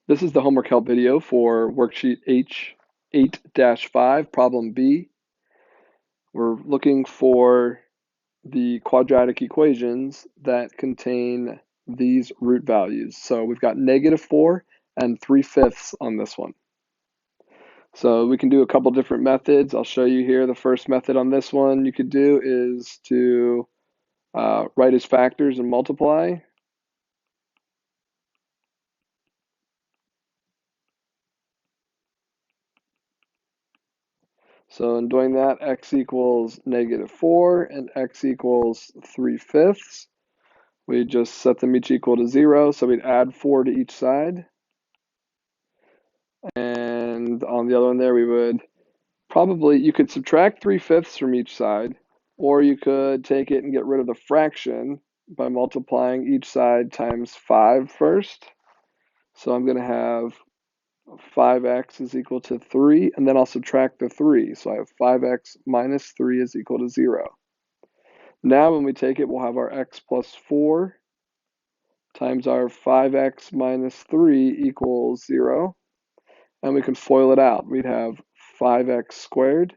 This is the homework help video for worksheet H8-5, problem B. We're looking for the quadratic equations that contain these root values. So we've got -4 and 3/5 on this one. So we can do a couple different methods. I'll show you here. The first method on this one you could do is to write as factors and multiply. So in doing that, x equals -4 and x equals 3/5. We just set them each equal to 0, so we'd add 4 to each side. And on the other one there, we would you could subtract 3/5 from each side, or you could take it and get rid of the fraction by multiplying each side times 5 first. So I'm going to have 5x is equal to 3, and then I'll subtract the 3. So I have 5x minus 3 is equal to 0. Now when we take it, we'll have our x plus 4 times our 5x minus 3 equals 0. And we can FOIL it out. We'd have 5x squared.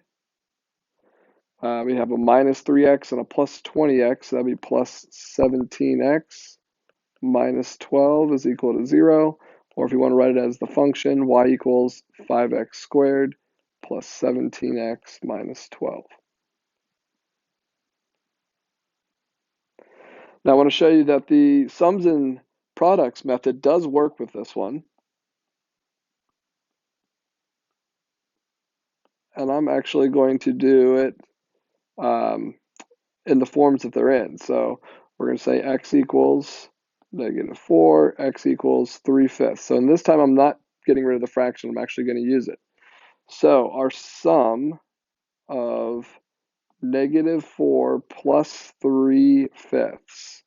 We have a minus 3x and a plus 20x. So that'd be plus 17x minus 12 is equal to 0. Or if you want to write it as the function, y equals 5x squared plus 17x minus 12. Now I want to show you that the sums and products method does work with this one. And I'm actually going to do it in the forms that they're in. So we're going to say x equals -4, x equals 3/5. So in this time, I'm not getting rid of the fraction. I'm actually going to use it. So our sum of -4 plus 3/5.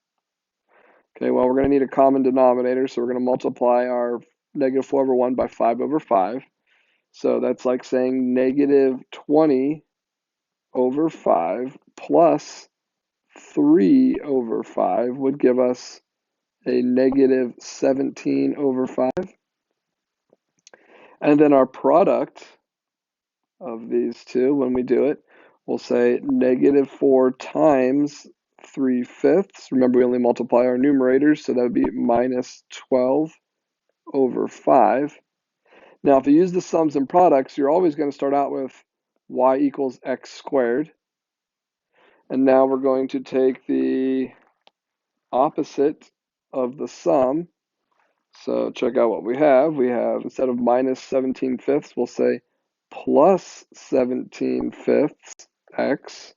Okay, well, we're going to need a common denominator, so we're going to multiply our -4 over 1 by 5 over 5. So that's like saying -20 over 5 plus 3 over 5 would give us a -17 over 5. And then our product of these two, when we do it, we'll say -4 times 3/5. Remember, we only multiply our numerators, so that would be -12 over 5. Now, if you use the sums and products, you're always going to start out with y equals x squared. And now we're going to take the opposite of the sum. So check out what we have. We have, instead of -17/5, we'll say plus 17/5 x,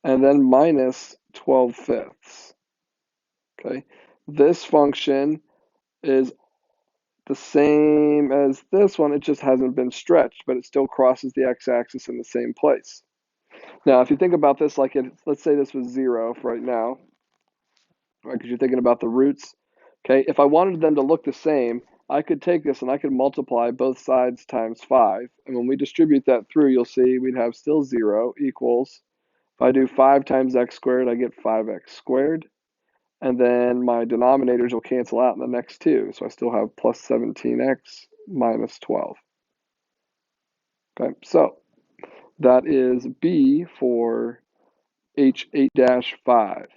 and then minus 12/5. Okay, this function is the same as this one. It just hasn't been stretched, but it still crosses the x-axis in the same place. Now, if you think about this like let's say this was 0 for right now, right? Because you're thinking about the roots. Okay, if I wanted them to look the same, I could take this and I could multiply both sides times 5. And when we distribute that through, you'll see we'd have still 0 equals, if I do 5 times x squared, I get 5x squared. And then my denominators will cancel out in the next two. So I still have plus 17x minus 12. Okay, so that is B for H8-5.